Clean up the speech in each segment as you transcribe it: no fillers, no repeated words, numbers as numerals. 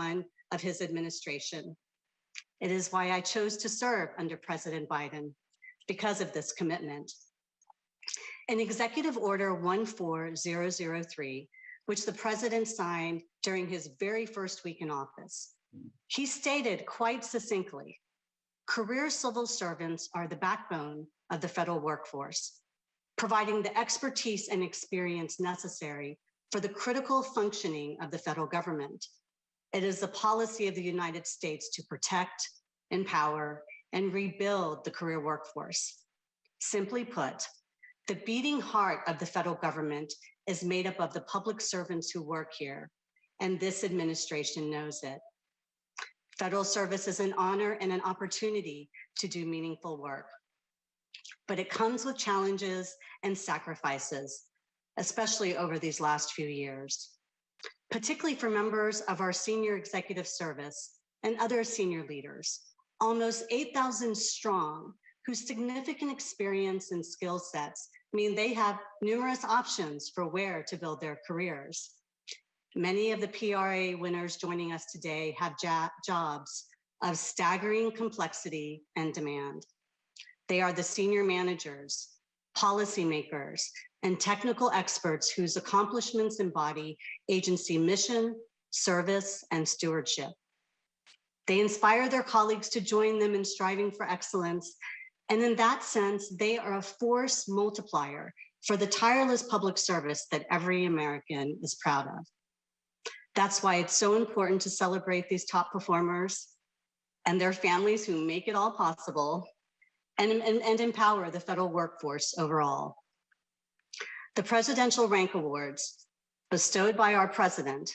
one of his administration. It is why I chose to serve under President Biden, because of this commitment. In Executive Order 14003, which the president signed during his very first week in office, he stated quite succinctly, career civil servants are the backbone of the federal workforce, providing the expertise and experience necessary for the critical functioning of the federal government. It is the policy of the United States to protect, empower, and rebuild the career workforce. Simply put, the beating heart of the federal government is made up of the public servants who work here, and this administration knows it. Federal service is an honor and an opportunity to do meaningful work, but it comes with challenges and sacrifices, especially over these last few years, particularly for members of our senior executive service and other senior leaders, almost 8,000 strong, whose significant experience and skill sets mean they have numerous options for where to build their careers. Many of the PRA winners joining us today have jobs of staggering complexity and demand. They are the senior managers, policymakers, and technical experts whose accomplishments embody agency mission, service, and stewardship. They inspire their colleagues to join them in striving for excellence, and in that sense, they are a force multiplier for the tireless public service that every American is proud of. That's why it's so important to celebrate these top performers and their families who make it all possible, and empower the federal workforce overall. The Presidential Rank Awards, bestowed by our president,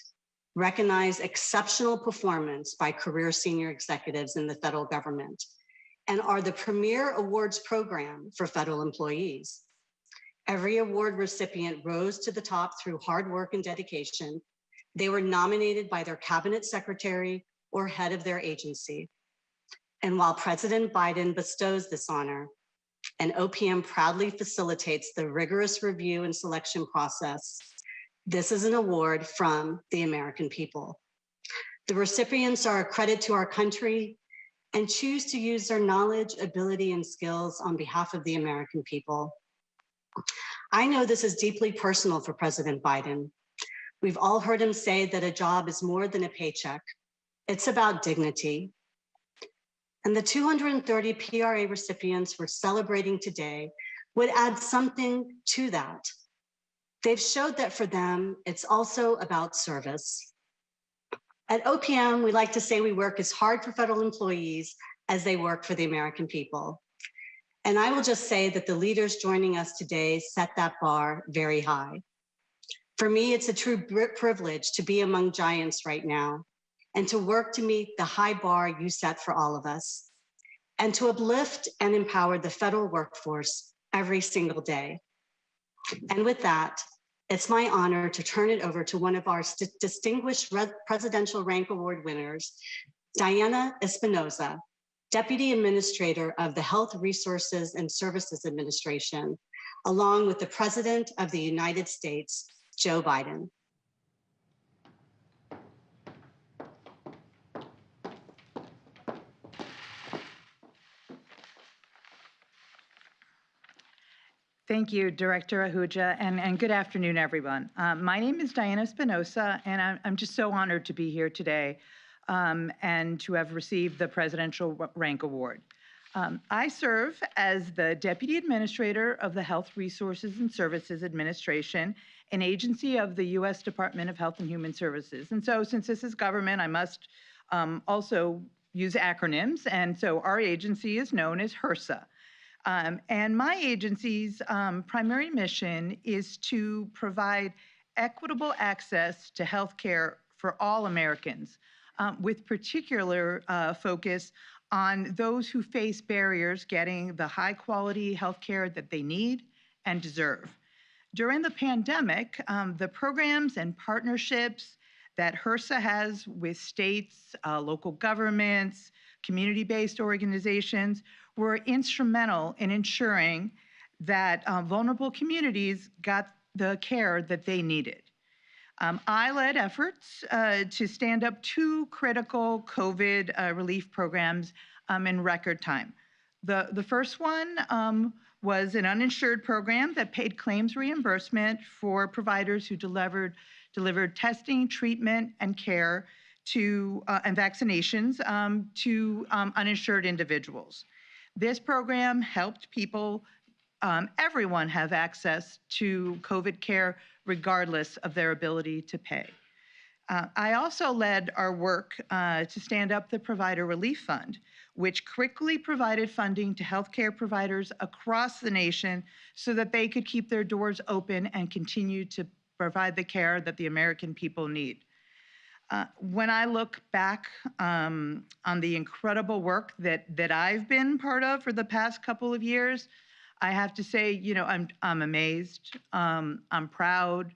recognize exceptional performance by career senior executives in the federal government and are the premier awards program for federal employees. Every award recipient rose to the top through hard work and dedication. They were nominated by their cabinet secretary or head of their agency. And while President Biden bestows this honor, and OPM proudly facilitates the rigorous review and selection process, this is an award from the American people. The recipients are a credit to our country and choose to use their knowledge, ability, and skills on behalf of the American people. I know this is deeply personal for President Biden. We've all heard him say that a job is more than a paycheck. It's about dignity. And the 230 PRA recipients we're celebrating today would add something to that. They've showed that for them, it's also about service. At OPM, we like to say we work as hard for federal employees as they work for the American people. And I will just say that the leaders joining us today set that bar very high. For me, it's a true privilege to be among giants right now and to work to meet the high bar you set for all of us, and to uplift and empower the federal workforce every single day. And with that, it's my honor to turn it over to one of our distinguished Presidential Rank Award winners, Diana Espinoza, Deputy Administrator of the Health Resources and Services Administration, along with the President of the United States, Joe Biden. Thank you, Director Ahuja, and good afternoon, everyone. My name is Diana Espinoza, and I'm just so honored to be here today and to have received the Presidential Rank Award. I serve as the Deputy Administrator of the Health Resources and Services Administration, an agency of the U.S. Department of Health and Human Services. And so since this is government, I must also use acronyms. And so our agency is known as HRSA. And my agency's primary mission is to provide equitable access to health care for all Americans, with particular focus on those who face barriers getting the high quality health care that they need and deserve. During the pandemic, the programs and partnerships that HRSA has with states, local governments, community-based organizations were instrumental in ensuring that vulnerable communities got the care that they needed. I led efforts to stand up 2 critical COVID relief programs in record time. The first one was an uninsured program that paid claims reimbursement for providers who delivered testing, treatment, and care to and vaccinations to uninsured individuals. This program helped people, everyone, have access to COVID care regardless of their ability to pay. I also led our work to stand up the Provider Relief Fund, which quickly provided funding to healthcare providers across the nation so that they could keep their doors open and continue to provide the care that the American people need. When I look back on the incredible work that I've been part of for the past couple of years, I have to say, you know, I'm amazed. I'm proud.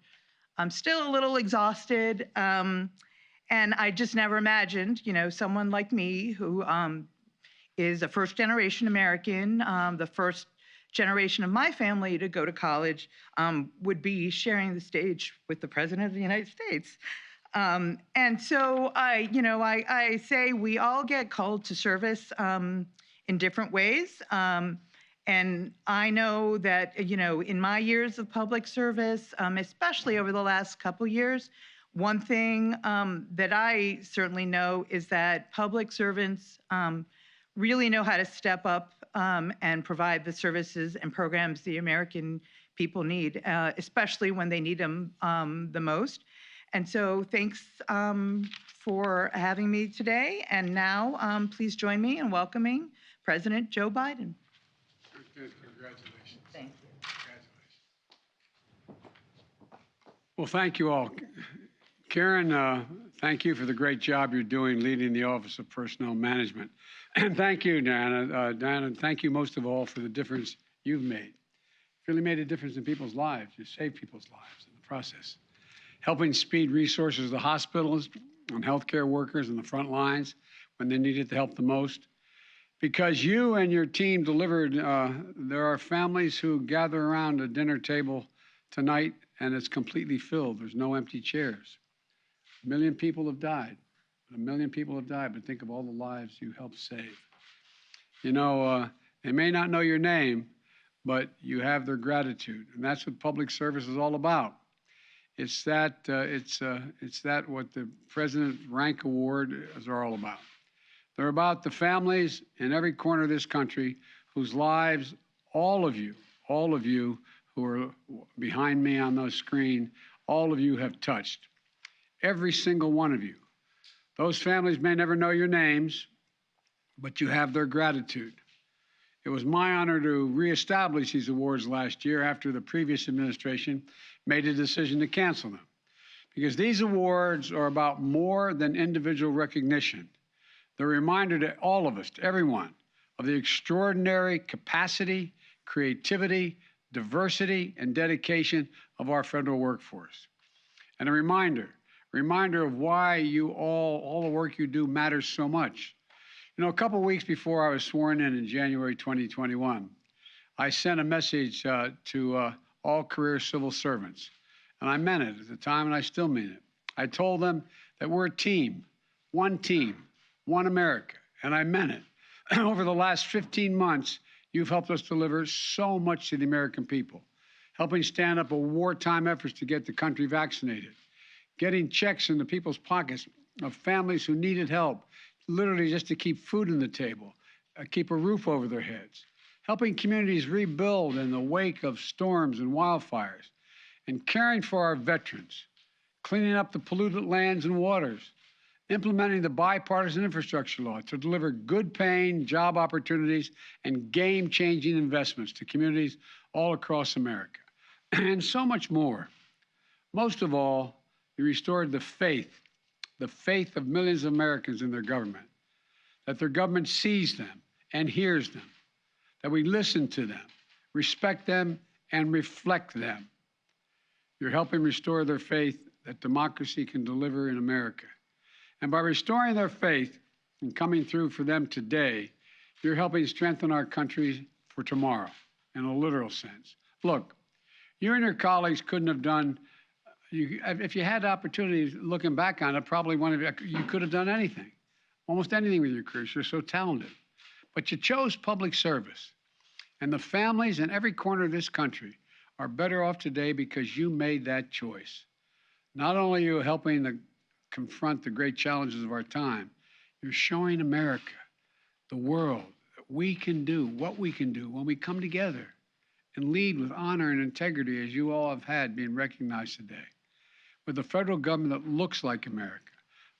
I'm still a little exhausted. And I just never imagined, you know, someone like me who is a first-generation American, the first generation of my family to go to college, would be sharing the stage with the President of the United States. And so I say we all get called to service in different ways. And I know that, you know, in my years of public service, especially over the last couple years, one thing that I certainly know is that public servants really know how to step up and provide the services and programs the American people need, especially when they need them the most. And so thanks for having me today. And now please join me in welcoming President Joe Biden. Congratulations. Thank you. Congratulations. Well, thank you all. Karen, thank you for the great job you're doing leading the Office of Personnel Management. And thank you, Diana. Diana, thank you most of all for the difference you've made. You've really made a difference in people's lives. You saved people's lives in the process. Helping speed resources to the hospitals and healthcare workers in the front lines when they needed the help the most. Because you and your team delivered, there are families who gather around a dinner table tonight and it's completely filled. There's no empty chairs. 1 million people have died. 1 million people have died, but think of all the lives you helped save. You know, they may not know your name, but you have their gratitude. And that's what public service is all about. It's that what the President's Rank Award is all about. They're about the families in every corner of this country whose lives, all of you who are behind me on the screen, all of you have touched. Every single one of you. Those families may never know your names, but you have their gratitude. It was my honor to reestablish these awards last year after the previous administration made a decision to cancel them. Because these awards are about more than individual recognition. They're a reminder to all of us, to everyone, of the extraordinary capacity, creativity, diversity, and dedication of our federal workforce. And a reminder of why you all the work you do matters so much. You know, a couple weeks before I was sworn in January 2021, I sent a message to all career civil servants. And I meant it at the time, and I still mean it. I told them that we're a team, one America, and I meant it. Over the last 15 months, you've helped us deliver so much to the American people, helping stand up a wartime efforts to get the country vaccinated, getting checks into people's pockets of families who needed help, literally just to keep food on the table, keep a roof over their heads, helping communities rebuild in the wake of storms and wildfires, and caring for our veterans, cleaning up the polluted lands and waters, implementing the bipartisan infrastructure law to deliver good-paying job opportunities and game-changing investments to communities all across America, and so much more. Most of all, you restored the faith of millions of Americans in their government, that their government sees them and hears them, that we listen to them, respect them, and reflect them. You're helping restore their faith that democracy can deliver in America. And by restoring their faith and coming through for them today, you're helping strengthen our country for tomorrow in a literal sense. Look, you and your colleagues couldn't have done if you had opportunities looking back on it, probably you could have done anything, almost anything with your career. You're so talented. But you chose public service. And the families in every corner of this country are better off today because you made that choice. Not only are you helping to confront the great challenges of our time, you're showing America, the world, that we can do what we can do when we come together and lead with honor and integrity, as you all have had being recognized today, with a federal government that looks like America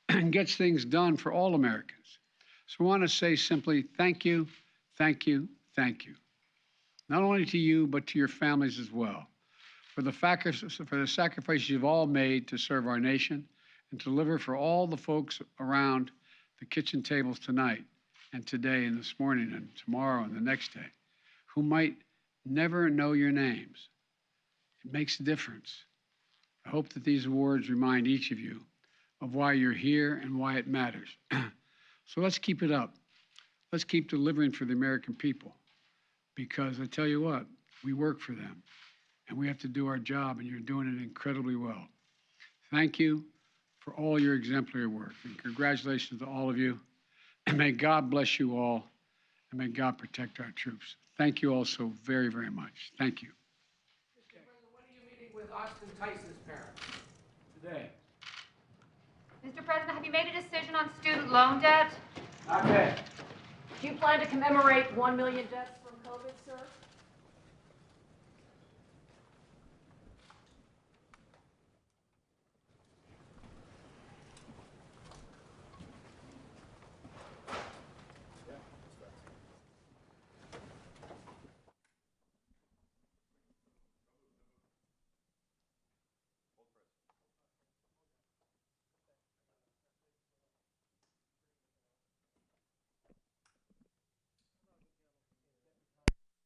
and gets things done for all Americans. So I want to say simply thank you, thank you, thank you. Not only to you, but to your families as well, for the sacrifices you've all made to serve our nation and to deliver for all the folks around the kitchen tables tonight and today and this morning and tomorrow and the next day, who might never know your names. It makes a difference. I hope that these awards remind each of you of why you're here and why it matters. So let's keep it up. Let's keep delivering for the American people, because I tell you what, we work for them and we have to do our job, and you're doing it incredibly well. Thank you for all your exemplary work, and congratulations to all of you. And may God bless you all, and may God protect our troops. Thank you all so very, very much. Thank you. Mr. President, when are you meeting with Austin Tice's parents? Today. Mr. President, have you made a decision on student loan debt? Not yet. Do you plan to commemorate 1 million deaths from COVID, sir?